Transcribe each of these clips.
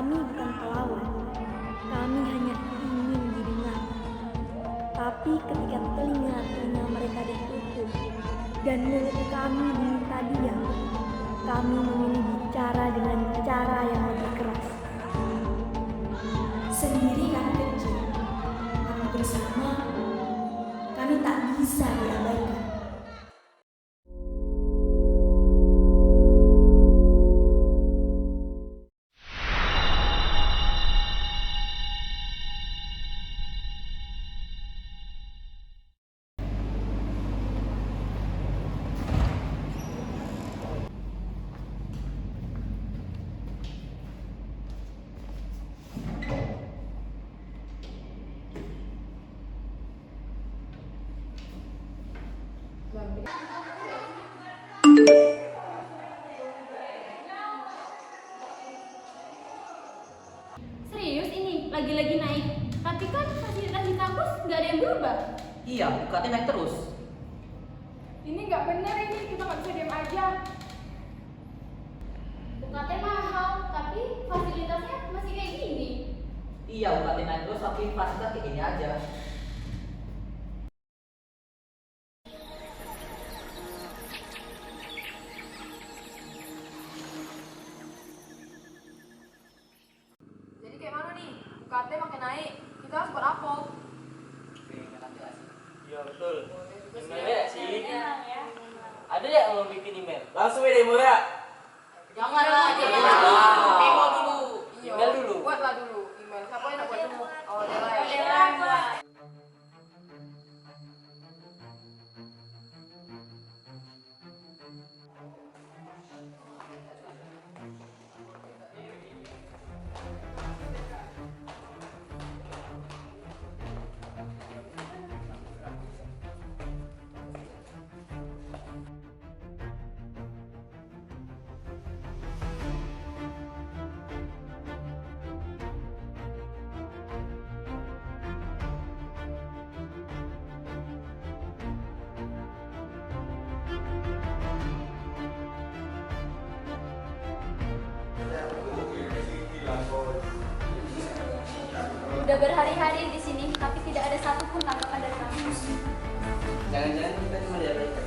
Kami bukan pelawan, kami hanya ingin didengar. Tapi ketika telinga-telinga mereka ditutup dan mulut kami diminta diam, kami memilih bicara dengan cara yang lebih keras. Sendiri kami kecil, tapi bersama kami tak bisa diabaikan. Serius ini lagi-lagi naik, tapi kan fasilitas di kampus nggak ada yang berubah. Iya, UKT naik terus. Ini nggak benar ini, kita nggak bisa diam aja. UKT mahal, tapi fasilitasnya masih kayak gini. Iya, UKT naik terus tapi fasilitas kayak gini aja. Jadi kayak mana nih? UKT makin naik, kita harus buat apa? Iya betul. Email ya sih. Ya. Ada ya mau bikin email? Langsung ya demo ya. Jangan lah, jangan. Wow. Demo dulu. Email dulu. Buatlah dulu email. Siapa yang nak buat dulu? Oh, Dela ya. Dela buat. Udah berhari-hari di sini, tapi tidak ada satupun tanggapan dari kampus. Jangan-jangan kita cuma diabaikan.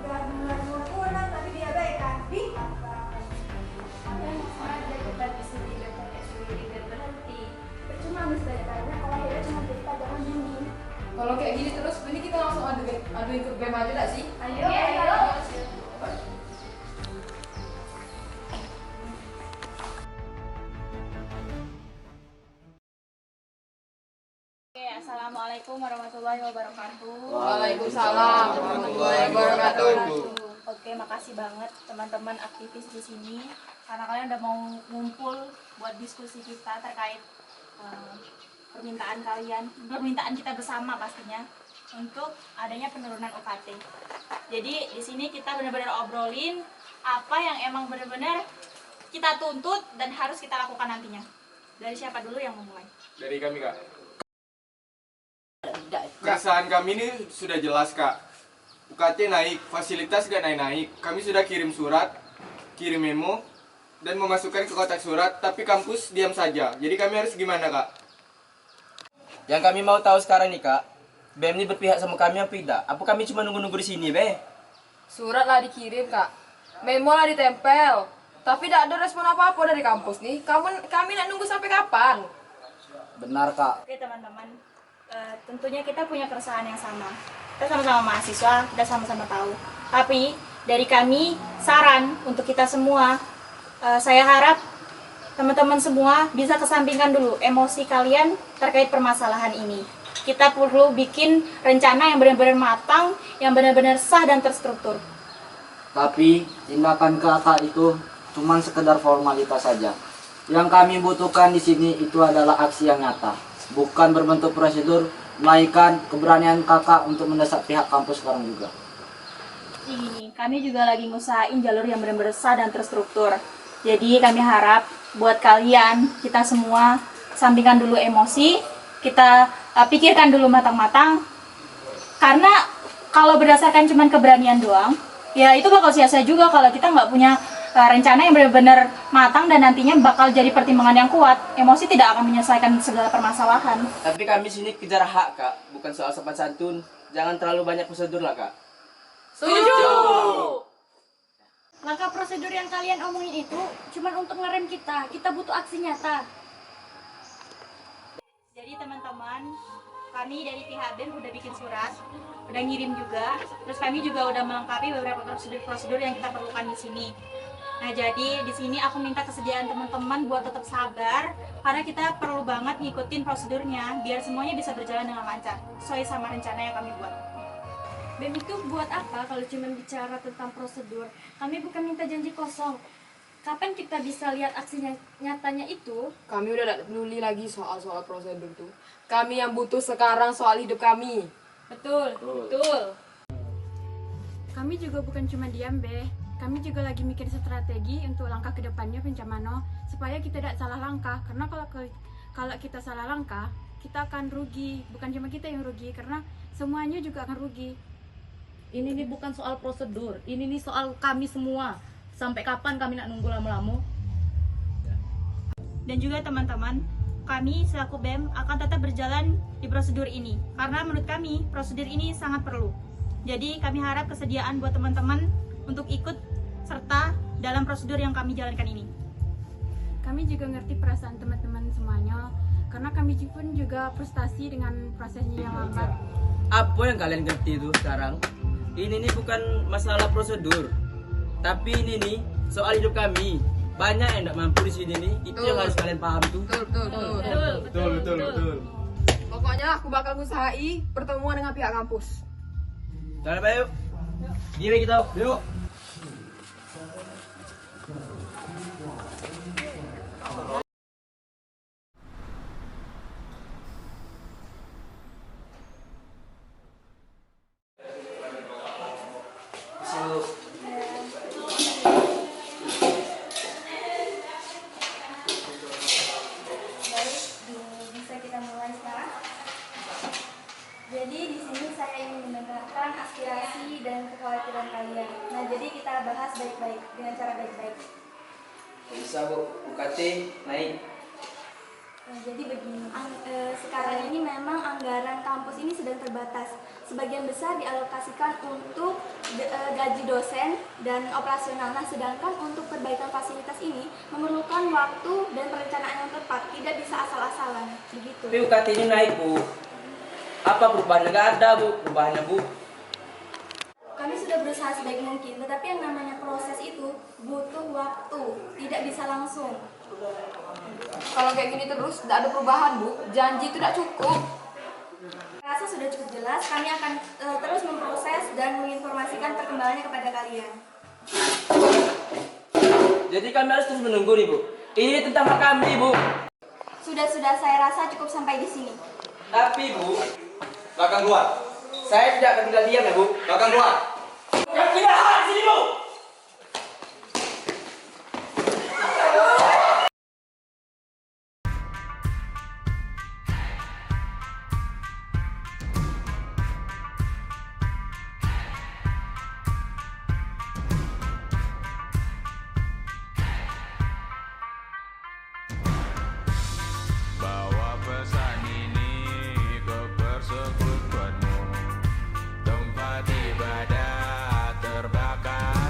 Udah dua bulan tapi diabaikan. Kalian sengaja kita di sini dan pakai sendiri dan berhenti. Percuma habis belajarnya kalau akhirnya cuma jadi pajangan dinding. Kalau kayak gini terus, ini kita langsung aduin ke BEM aja nggak sih? Ayo, ayo. Oke, assalamualaikum warahmatullahi wabarakatuh. Waalaikumsalam warahmatullahi wabarakatuh. Oke, makasih banget teman-teman aktivis di sini karena kalian udah mau ngumpul buat diskusi kita terkait permintaan kita bersama pastinya untuk adanya penurunan UKT. Jadi di sini kita benar-benar obrolin apa yang emang benar-benar kita tuntut dan harus kita lakukan nantinya. Dari siapa dulu yang memulai? Dari kami, Kak. Keresahan kami ini sudah jelas, Kak. UKT naik, fasilitas gak naik-naik. Kami sudah kirim surat, kirim memo, dan memasukkan ke kotak surat, tapi kampus diam saja. Jadi kami harus gimana, Kak? Yang kami mau tahu sekarang nih Kak, BEM ini berpihak sama kami apa tidak? Apa kami cuma nunggu-nunggu di sini, Be? Surat lah dikirim kak, memo lah ditempel, tapi tidak ada respon apa-apa dari kampus nih. Kami nak nunggu sampai kapan? Benar, Kak. Oke teman-teman, tentunya kita punya keresahan yang sama. Kita sama-sama mahasiswa, kita sama-sama tahu. Tapi dari kami, saran untuk kita semua, saya harap teman-teman semua bisa kesampingkan dulu emosi kalian terkait permasalahan ini. Kita perlu bikin rencana yang benar-benar matang, yang benar-benar sah dan terstruktur. Tapi tindakan kakak itu cuma sekedar formalitas saja. Yang kami butuhkan di sini itu adalah aksi yang nyata, bukan berbentuk prosedur, melainkan keberanian kakak untuk mendesak pihak kampus sekarang juga. Ini kami juga lagi ngusahain jalur yang benar-benar sah dan terstruktur. Jadi kami harap buat kalian, kita semua sampingkan dulu emosi, kita pikirkan dulu matang-matang. Karena kalau berdasarkan cuman keberanian doang, ya itu bakal sia-sia juga kalau kita nggak punya rencana yang benar-benar matang dan nantinya bakal jadi pertimbangan yang kuat. Emosi tidak akan menyelesaikan segala permasalahan. Tapi kami sini kejar hak, Kak. Bukan soal sopan santun. Jangan terlalu banyak prosedur lah, Kak. Setuju. Langkah prosedur yang kalian omongin itu cuma untuk ngerem kita. Kita butuh aksi nyata. Jadi teman-teman, kami dari pihak BEM udah bikin surat, udah ngirim juga. Terus kami juga udah melengkapi beberapa prosedur-prosedur yang kita perlukan di sini. Nah, jadi di sini aku minta kesediaan teman-teman buat tetap sabar karena kita perlu banget ngikutin prosedurnya biar semuanya bisa berjalan dengan lancar sesuai sama rencana yang kami buat. BEM itu buat apa kalau cuma bicara tentang prosedur? Kami bukan minta janji kosong. Kapan kita bisa lihat aksinya nyatanya itu? Kami udah tidak peduli lagi soal prosedur tuh. Kami yang butuh sekarang soal hidup kami. Betul, betul. Kami juga bukan cuma diam, Be. Kami juga lagi mikir strategi untuk langkah ke depannya Pencamano supaya kita tidak salah langkah. Karena kalau kita salah langkah, kita akan rugi. Bukan cuma kita yang rugi, karena semuanya juga akan rugi. Ini nih bukan soal prosedur, ini nih soal kami semua. Sampai kapan kami nak nunggu lama-lama? Dan juga teman-teman, kami selaku BEM akan tetap berjalan di prosedur ini karena menurut kami prosedur ini sangat perlu. Jadi kami harap kesediaan buat teman-teman untuk ikut serta dalam prosedur yang kami jalankan ini. Kami juga ngerti perasaan teman-teman semuanya, karena kami pun juga frustasi dengan prosesnya yang lambat. Apa yang kalian ngerti itu sekarang? Ini nih bukan masalah prosedur, tapi ini nih soal hidup kami. Banyak yang tidak mampu di sini nih, itu yang harus kalian paham tuh. Betul. Pokoknya aku bakal usahain pertemuan dengan pihak kampus. Jalan Pak, yuk. Gini kita, yuk. Bisa kita mulai sekarang. Jadi di sini saya ingin mendengarkan aspirasi dan kekhawatiran kalian. Nah, jadi kita bahas baik-baik dengan cara baik-baik. Bisa Bu, UKT naik. Nah, jadi begini, sekarang ini memang anggaran kampus ini sedang terbatas. Sebagian besar dialokasikan untuk gaji dosen dan operasional. Nah, sedangkan untuk perbaikan fasilitas ini memerlukan waktu dan perencanaan yang tepat, tidak bisa asal-asalan. Begitu. Tapi UKT ini naik Bu. Apa perubahannya? Nggak ada Bu, perubahannya Bu. Kami sudah berusaha sebaik mungkin, tetapi yang namanya proses itu butuh waktu, tidak bisa langsung. Kalau kayak gini terus, tidak ada perubahan, Bu. Janji itu tidak cukup. Saya rasa sudah cukup jelas, kami akan terus memproses dan menginformasikan perkembangannya kepada kalian. Jadi kami harus terus menunggu nih Bu. Ini tentang hak kami Bu. Sudah, saya rasa cukup sampai di sini. Tapi Bu, Belakang luar. saya tidak akan tinggal diam ya Bu. Belakang luar. Yang punya hak di sini Bu. Bawa pesan ini ke persekutuanmu, tempat ibadah terbakar.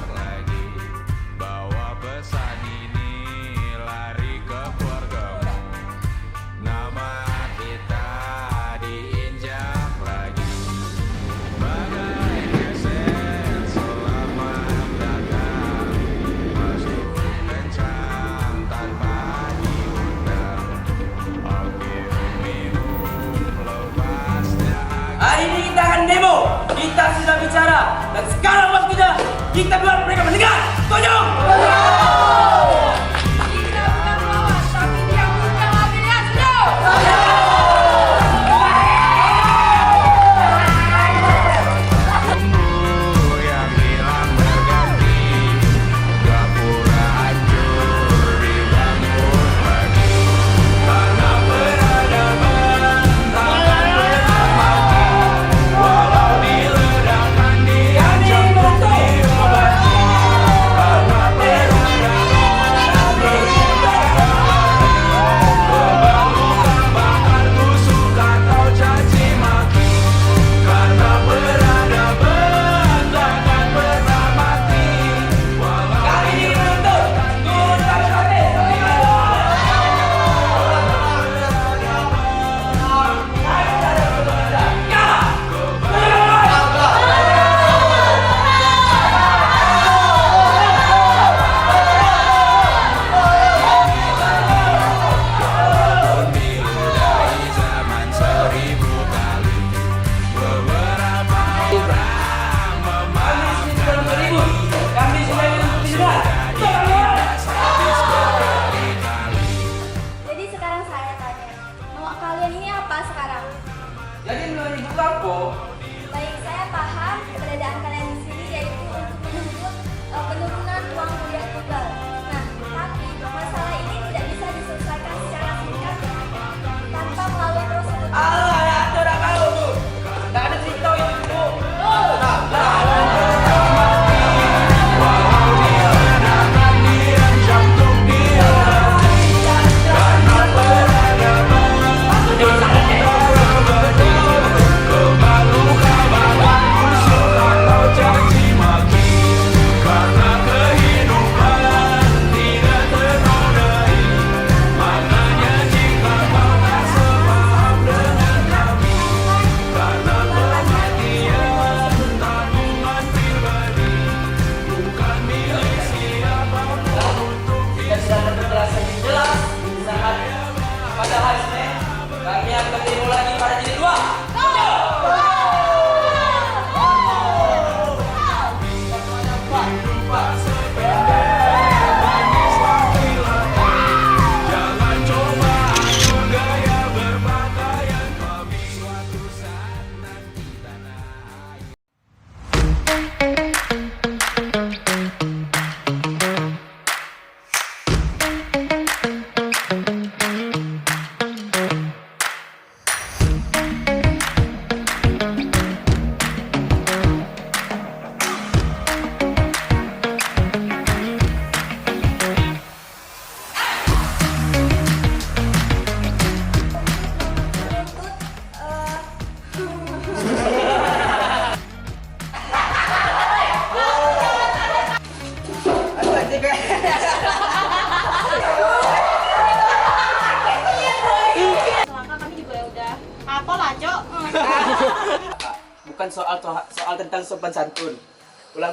Selangkah kami juga ya udah. Apalah, Cok? Bukan soal tentang sopan santun. Ulang.